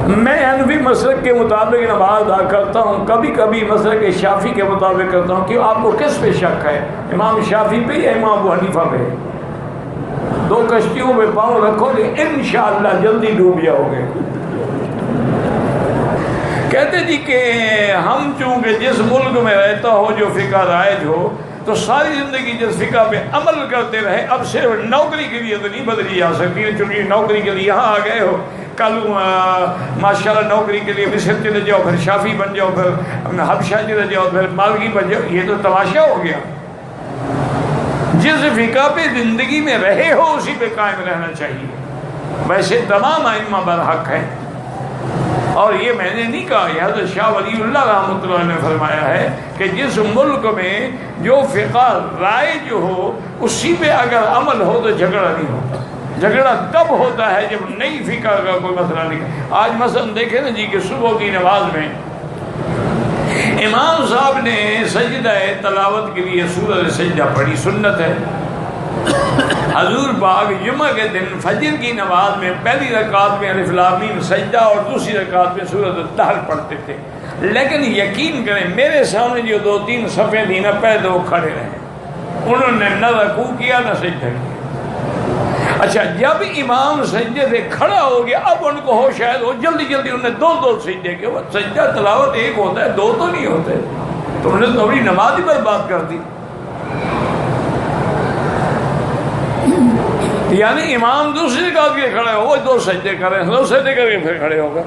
میں حنفی مسلک کے مطابق نماز ادا کرتا ہوں، کبھی کبھی مسلک شافعی کے مطابق کرتا ہوں۔ کہ آپ کو کس پہ شک ہے، امام شافعی پہ یا امام ابو حنیفہ پہ؟ دو کشتیوں پہ پاؤں رکھو گے انشاءاللہ جلدی ڈوب جاؤ گے۔ کہتے جی کہ ہم چونکہ جس ملک میں رہتا ہو جو فقہ رائج ہو تو ساری زندگی جس فقہ پہ عمل کرتے رہے، اب صرف نوکری کے لیے تو نہیں بدلی جا سکتی، چونکہ نوکری کے لیے یہاں آ گئے ہو، کل ماشاءاللہ نوکری کے لیے مصر چلے جاؤ، پھر شافعی بن جاؤ، پھر حبشہ چلے جاؤ، پھر مالکی بن جاؤ، یہ تو تماشا ہو گیا۔ جس فقہ پہ زندگی میں رہے ہو اسی پہ قائم رہنا چاہیے۔ ویسے تمام ائمہ برحق ہیں، اور یہ میں نے نہیں کہا، یہ حضرت شاہ ولی اللہ رحمۃ اللہ نے فرمایا ہے کہ جس ملک میں جو فقہ رائج ہو اسی پہ اگر عمل ہو تو جھگڑا نہیں ہوتا۔ جھگڑا تب ہوتا ہے جب نئی فقہ کا کوئی مسئلہ نہیں۔ آج مثلا دیکھیں نا جی کہ صبح کی نماز میں امام صاحب نے سجدہ تلاوت کے لیے سورۃ سجدہ پڑھی، سنت ہے۔ حضور پاک جمعہ کے دن فجر کی نماز میں پہلی رکعت میں الف لام میم سجدہ اور دوسری رکعت میں سورۃ الدہر پڑھتے تھے، لیکن یقین کریں میرے سامنے جو 2-3 صفحے تھی نا، پہلے وہ کھڑے رہے، انہوں نے نہ رکوع کیا نہ سجدہ کیا۔ اچھا جب امام سجدے سے کھڑا ہو گیا اب ان کو ہو شاید وہ جلدی انہوں نے دو سجدے کے، وہ سجدہ تلاوت ایک ہوتا ہے، دو تو نہیں ہوتے، تو انہوں نے تو اپنی نماز ہی برباد کر دی۔ یعنی امام دوسری رکعت کے کھڑے ہو، وہ 2 سجدے کریں، 2 سجدے کر کے پھر کھڑے ہوگا۔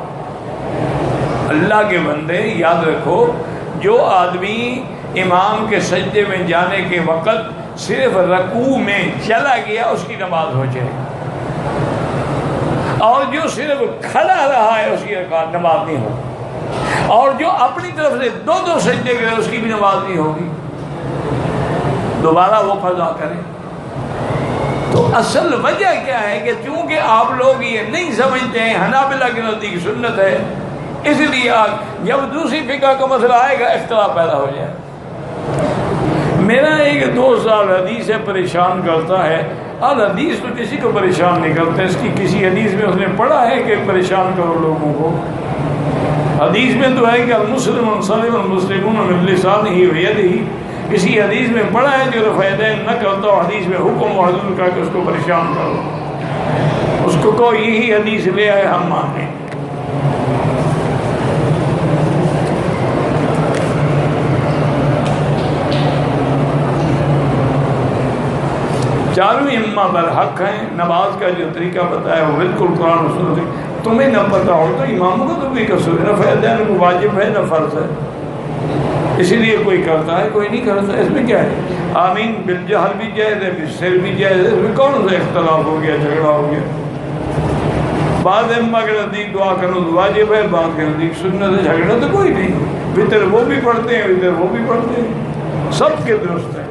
اللہ کے بندے یاد رکھو، جو آدمی امام کے سجدے میں جانے کے وقت صرف رکوع میں چلا گیا اس کی نماز ہو جائے، اور جو صرف کھڑا رہا ہے اس کی نماز نہیں ہوگی، اور جو اپنی طرف سے 2 سجدے کرے اس کی بھی نماز نہیں ہوگی، دوبارہ وہ قضا کرے۔ تو اصل وجہ کیا ہے کہ چونکہ آپ لوگ یہ نہیں سمجھتے ہیں، حنابلہ کے نزدیک سنت ہے، اس لیے جب دوسری فقہ کا مسئلہ آئے گا اختلاف پیدا ہو جائے۔ میرا ایک دوست حدیث سے پریشان کرتا ہے، حدیث تو کسی کو پریشان نہیں کرتا، اس کی کسی حدیث میں اس نے پڑھا ہے کہ پریشان کرو لوگوں کو؟ حدیث میں تو ہے کہ المسلم منصلم المسلمون من لسانہ ویدہ، کسی حدیث میں پڑھا ہے جو رفع یدین نہ کرتا ہو، حدیث میں حکم و حضور کا کہ اس کو پریشان کرو، اس کو کہو یہی حدیث لے آئے ہم مانیں۔ چاروں ائمہ برحق ہیں، نماز کا جو طریقہ بتایا وہ بالکل قرآن و سنت ہے۔ تمہیں نہ پتہ ہو تو اماموں کو تو کوئی قصور ہے، رفع یدین کو واجب ہے نہ فرض ہے، اسی لیے کوئی کرتا ہے کوئی نہیں کرتا، اس میں کیا ہے؟ آمین بالجہر بھی جائز ہے، بالسر بھی جائز ہے، اس میں کون سا اختلاف ہو گیا، جھگڑا ہو گیا؟ بعض ائمہ کے نزدیک دعا کرنا تو واجب ہے، بعض کے نزدیک سنت ہے، جھگڑا تو کوئی نہیں۔ وتر وہ بھی پڑھتے ہیں، وتر وہ بھی پڑھتے ہیں، سب کے درست ہیں۔